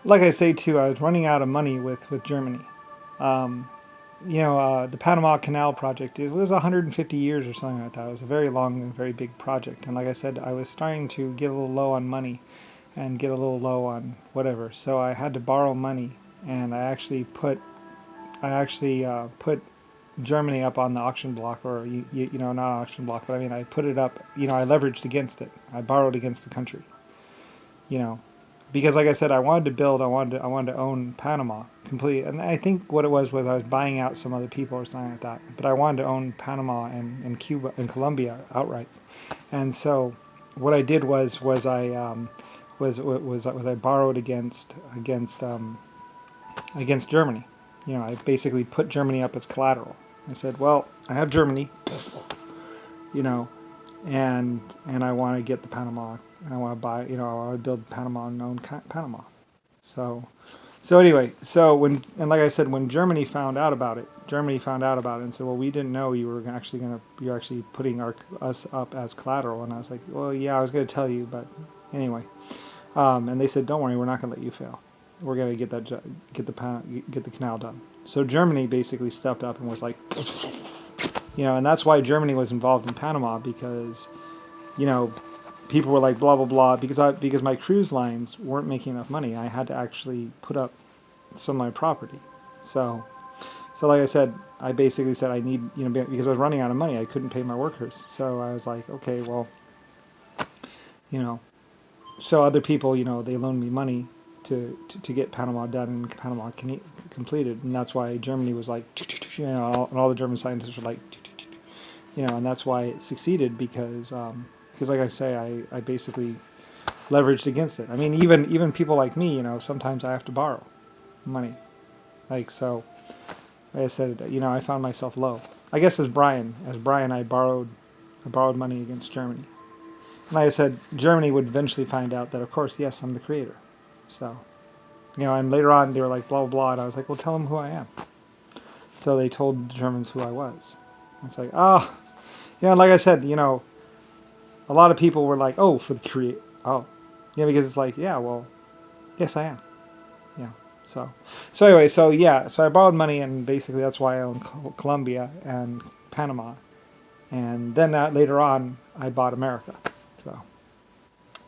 like I say too, I was running out of money with Germany. Um, the Panama Canal project, it was 150 years or something like that. It was a very long and very big project. And like I said, I was starting to get a little low on money and get a little low on whatever. So I had to borrow money, and I actually put Germany up on the auction block, or not auction block, but I mean I put it up. I leveraged against it. I borrowed against the country. You know, because like I said, I wanted to own Panama completely. And I think what it was I was buying out some other people or something like that. But I wanted to own Panama and Cuba and Colombia outright. And so what I did was I borrowed against Germany. I basically put Germany up as collateral. I said, well, I have Germany, you know, and I want to get the Panama, and I want to buy, I want to build Panama and own Panama. So, so anyway, like I said, when Germany found out about it and said, well, we didn't know you're actually putting us up as collateral. And I was like, well, yeah, I was going to tell you, but anyway. And they said, don't worry, we're not going to let you fail. We're going to get the canal done. So Germany basically stepped up and was like, and that's why Germany was involved in Panama, because, you know, people were like blah blah blah, because my cruise lines weren't making enough money. I had to actually put up some of my property. So like I said, I basically said I need, because I was running out of money, I couldn't pay my workers. So I was like, okay, well, you know, so other people, they loaned me money to get Panama done and Panama completed, and that's why Germany was like, and all the German scientists were like, and that's why it succeeded, because like I say, I basically leveraged against it. I mean, even people like me, sometimes I have to borrow money, like so. Like I said, I found myself low. I guess as Brian, I borrowed money against Germany. And like I said, Germany would eventually find out that, of course, yes, I'm the creator. So, and later on they were like, blah, blah, blah. And I was like, well, tell them who I am. So they told the Germans who I was. It's like, oh, like I said, a lot of people were like, oh, for the create. Oh, because it's like, yeah, well, yes, I am. Yeah. So anyway, so I borrowed money, and basically that's why I own Colombia and Panama. And then later on, I bought America. So.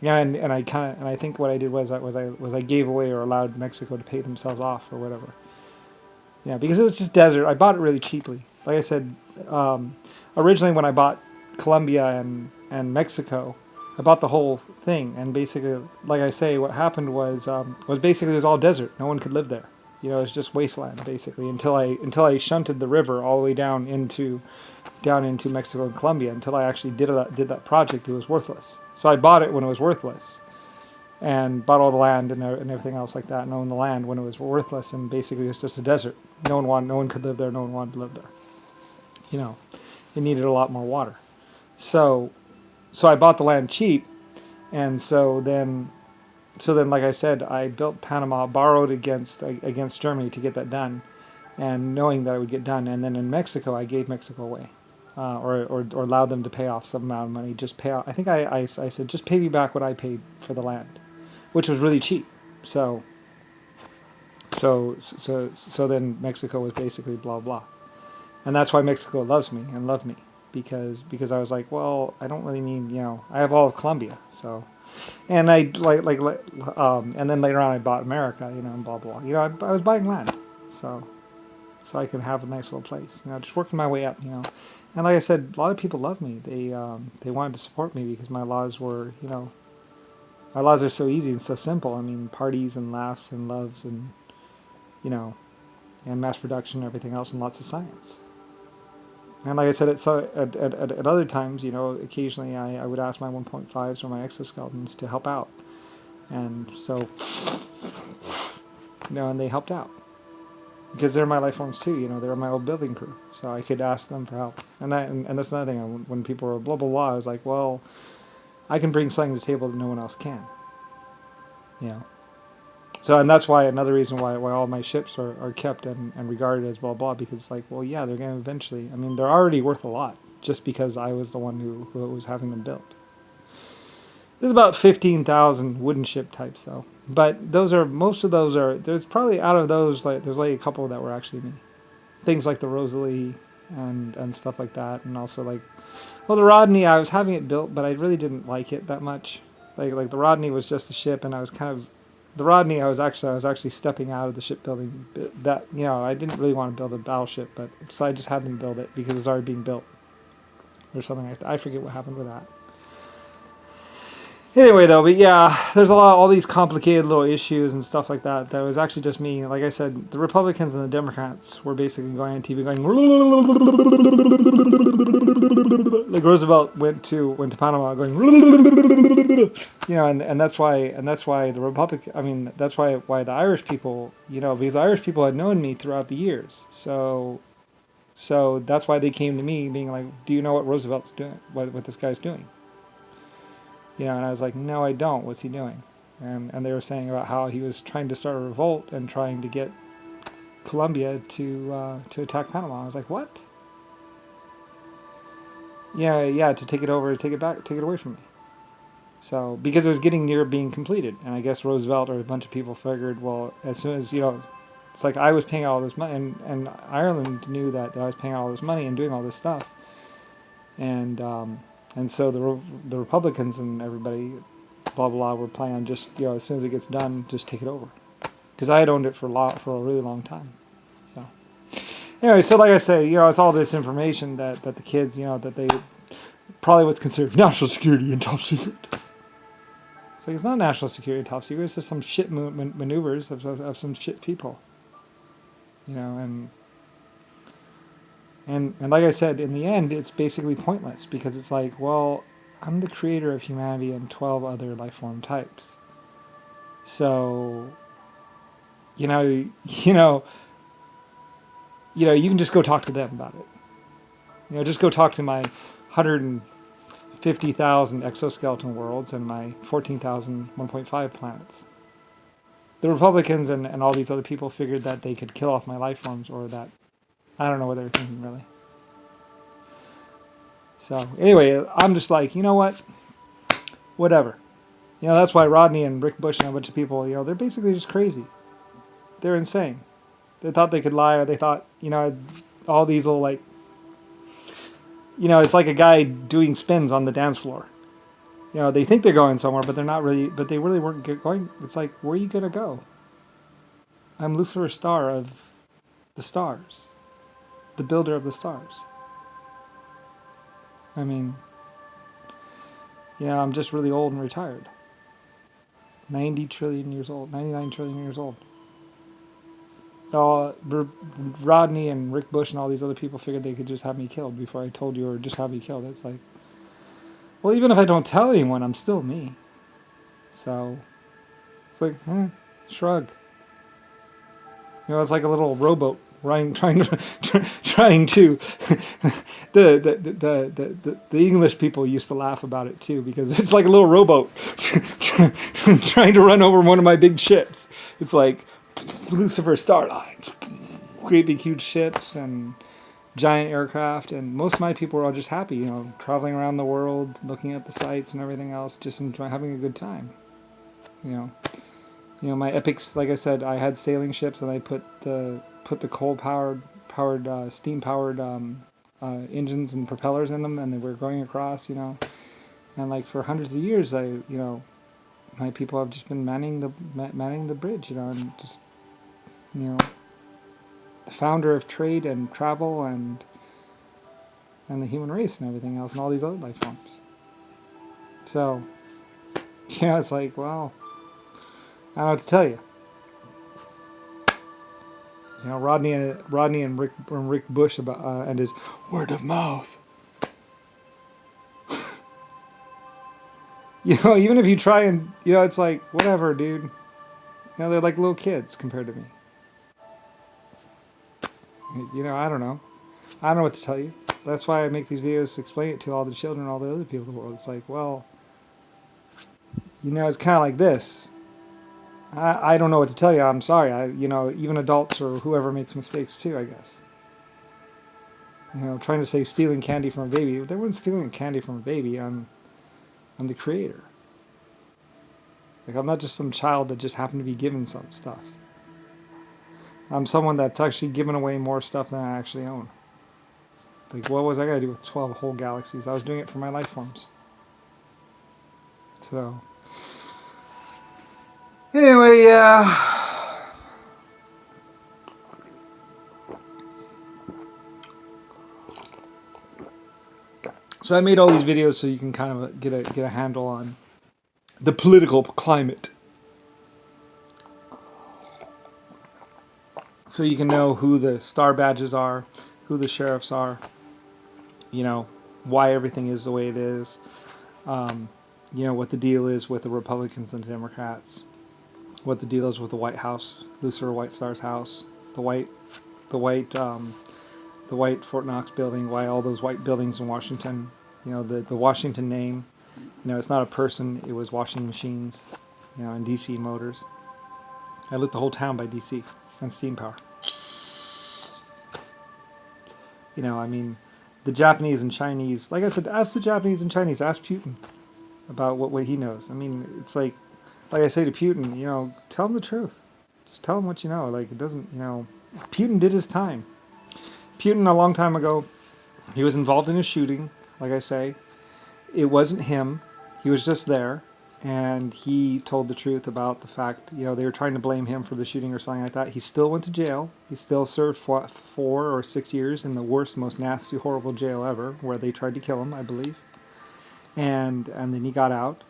Yeah, and I think what I did was I gave away or allowed Mexico to pay themselves off or whatever. Yeah, because it was just desert. I bought it really cheaply. Like I said, originally when I bought Colombia and Mexico, I bought the whole thing, and basically, like I say, what happened was basically it was all desert. No one could live there. It was just wasteland basically until I shunted the river all the way down into Mexico and Colombia. Until I actually did that project, it was worthless. So I bought it when it was worthless, and bought all the land and everything else like that, and owned the land when it was worthless, and basically it was just a desert. No one could live there. No one wanted to live there. It needed a lot more water. So I bought the land cheap, and so then like I said, I built Panama, borrowed against Germany to get that done, and knowing that it would get done. And then in Mexico, I gave Mexico away, or allowed them to pay off some amount of money. Just pay off. I think I said, just pay me back what I paid for the land, which was really cheap. So then Mexico was basically blah blah, and that's why Mexico loves me and loved me, because I was like, well, I don't really need, I have all of Colombia, so. And I and then later on I bought America, and blah blah. I was buying land, so I could have a nice little place, just working my way up. And like I said, a lot of people love me. They wanted to support me because my laws are so easy and so simple. I mean, parties and laughs and loves and you know and mass production and everything else, and lots of science. And like I said, at other times, occasionally I would ask my 1.5s or my exoskeletons to help out, and so and they helped out because they're my life forms too. They're my old building crew, so I could ask them for help. And that's another thing. When people were blah blah blah, I was like, well, I can bring something to the table that no one else can. You know. So, and that's why another reason why all my ships are kept and regarded as blah blah, because it's like, well, yeah, they're going to eventually. I mean, they're already worth a lot just because I was the one who was having them built. There's about 15,000 wooden ship types though. But most of those are, there's probably out of those, like, there's like a couple that were actually me. Things like the Rosalie and stuff like that. And also like, well, the Rodney, I was having it built, but I really didn't like it that much. Like the Rodney was just a ship, and I was kind of, the Rodney, I was actually stepping out of the shipbuilding. That, I didn't really want to build a battleship, but so I just had them build it because it was already being built or something like that. I forget what happened with that. Anyway, though, but yeah, there's all these complicated little issues and stuff like that. That was actually just me. Like I said, the Republicans and the Democrats were basically going on TV, going like Roosevelt went to Panama, going, and that's why the Republic. I mean, that's why the Irish people, because the Irish people had known me throughout the years, so that's why they came to me, being like, "Do you know what Roosevelt's doing? What this guy's doing?" And I was like, no, I don't. What's he doing? And they were saying about how he was trying to start a revolt and trying to get Colombia to attack Panama. I was like, what? Yeah, to take it over, take it away from me. So, because it was getting near being completed. And I guess Roosevelt or a bunch of people figured, well, as soon as, it's like I was paying all this money, and Ireland knew that I was paying all this money and doing all this stuff. And so the Republicans and everybody, blah, blah, were planning on just, as soon as it gets done, just take it over. Because I had owned it for a really long time. So, anyway, so like I say, it's all this information that the kids, that they, probably what's considered national security and top secret. It's like, it's not national security and top secret, it's just some shit maneuvers of some shit people. And like I said, in the end, it's basically pointless because it's like, well, I'm the creator of humanity and 12 other life form types. So, you can just go talk to them about it. Just go talk to my 150,000 exoskeleton worlds and my 14,000 1.5 planets. The Republicans and all these other people figured that they could kill off my life forms, or that, I don't know what they were thinking, really. So, anyway, I'm just like, you know what? Whatever. That's why Rodney and Rick Bush and a bunch of people, they're basically just crazy. They're insane. They thought they could lie, or they thought, all these little, like, it's like a guy doing spins on the dance floor. They think they're going somewhere, but they're not really, but they really weren't going. It's like, where are you going to go? I'm Lucifer Star of the stars. The builder of the stars. I mean, I'm just really old and retired. 90 trillion years old. 99 trillion years old. Rodney and Rick Bush and all these other people figured they could just have me killed before I told you, or just have me killed. It's like, well, even if I don't tell anyone, I'm still me. So, it's like, shrug. It's like a little rowboat trying to the English people used to laugh about it too, because it's like a little rowboat trying to run over one of my big ships. It's like Lucifer Starlines, great big huge ships and giant aircraft, and most of my people were all just happy, traveling around the world, looking at the sights and everything else, just having a good time. My epics, like I said, I had sailing ships, and I put the coal-powered, steam-powered engines and propellers in them, and they were going across, and like for hundreds of years, my people have just been manning the bridge, and just, the founder of trade and travel and the human race and everything else, and all these other life forms. So, it's like, well, I don't know what to tell you. Rodney and Rick Bush about and his word of mouth. Even if you try and, it's like, whatever, dude. They're like little kids compared to me. I don't know. I don't know what to tell you. That's why I make these videos to explain it to all the children and all the other people in the world. It's like, well, it's kind of like this. I don't know what to tell you. I'm sorry. Even adults or whoever makes mistakes too, I guess. Trying to say stealing candy from a baby. They weren't stealing candy from a baby. I'm the creator. Like, I'm not just some child that just happened to be given some stuff. I'm someone that's actually given away more stuff than I actually own. Like, what was I going to do with 12 whole galaxies? I was doing it for my life forms. So, anyway, yeah. So I made all these videos so you can kind of get a handle on the political climate. So you can know who the star badges are, who the sheriffs are, you know, why everything is the way it is, you know, what the deal is with the Republicans and the Democrats, what the deal is with the White House, Lucifer White Star's house, the white Fort Knox building, why all those white buildings in Washington, you know, the Washington name, you know, it's not a person, it was washing machines, you know, and DC motors. I lit the whole town by DC and steam power. You know, I mean, the Japanese and Chinese, like I said, ask the Japanese and Chinese, ask Putin about what he knows. I mean, it's like I say to Putin, you know, tell him the truth. Just tell him what you know. Like, it doesn't, you know, Putin did his time. Putin, a long time ago, he was involved in a shooting, like I say. It wasn't him. He was just there. And he told the truth about the fact, you know, they were trying to blame him for the shooting or something like that. He still went to jail. He still served 4 or 6 years in the worst, most nasty, horrible jail ever, where they tried to kill him, I believe. And then he got out.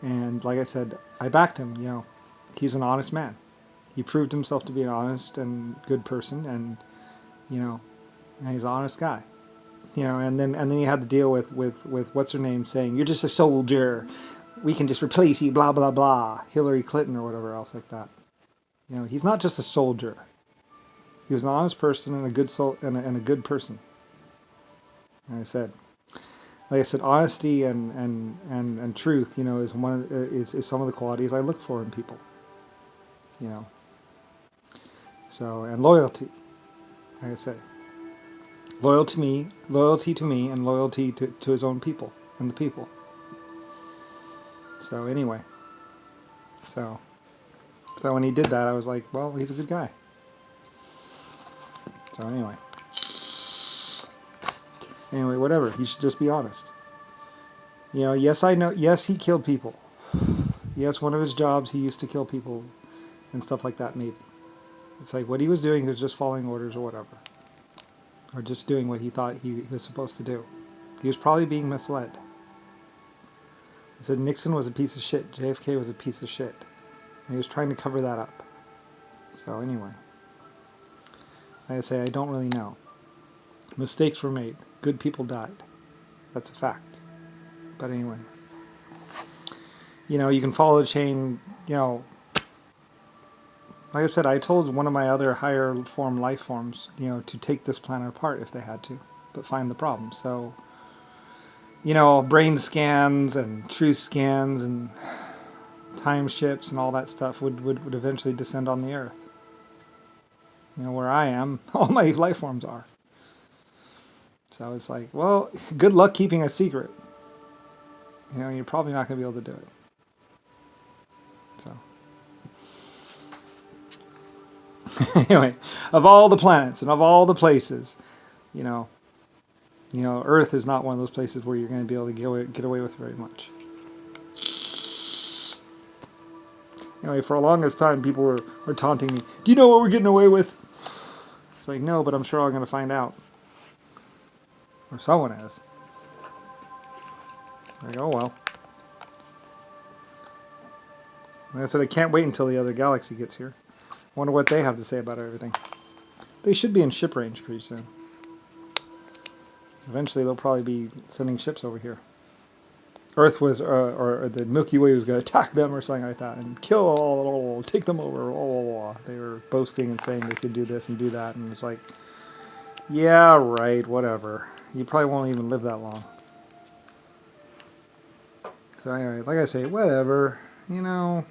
And like I said, I backed him. You know, he's an honest man. He proved himself to be an honest and good person, and you know, and he's an honest guy. You know, and then he had to deal with what's her name saying, "You're just a soldier. We can just replace you." Blah blah blah. Hillary Clinton or whatever else like that. You know, he's not just a soldier. He was an honest person and a good soul and a good person. And like I said, honesty and truth, you know, is some of the qualities I look for in people. You know. So, and loyalty, like I say. Loyalty to me, and loyalty to his own people and the people. So anyway, so when he did that, I was like, well, he's a good guy. So anyway, whatever. He should just be honest. You know, yes, I know. Yes, he killed people. Yes, one of his jobs, he used to kill people and stuff like that. Maybe it's like what he was doing, he was just following orders or whatever. Or just doing what he thought he was supposed to do. He was probably being misled. He said Nixon was a piece of shit. JFK was a piece of shit. And he was trying to cover that up. So anyway. Like I say, I don't really know. Mistakes were made. Good people died. That's a fact. But anyway. You know, you can follow the chain, you know. Like I said, I told one of my other higher form life forms, you know, to take this planet apart if they had to, but find the problem. So, you know, brain scans and truth scans and time ships and all that stuff would eventually descend on the Earth. You know, where I am, all my life forms are. So it's like, well, good luck keeping a secret. You know, you're probably not going to be able to do it. So. Anyway, of all the planets and of all the places, you know, Earth is not one of those places where you're going to be able to get away with very much. Anyway, for the longest time, people were taunting me. Do you know what we're getting away with? It's like, no, but I'm sure I'm going to find out. Or someone is. Like, oh well. And I said, I can't wait until the other galaxy gets here. I wonder what they have to say about everything. They should be in ship range pretty soon. Eventually, they'll probably be sending ships over here. Earth was, or the Milky Way was going to attack them or something like that and kill, take them over. They were boasting and saying they could do this and do that, and it's like, yeah, right, whatever. You probably won't even live that long. So anyway, like I say, whatever, you know.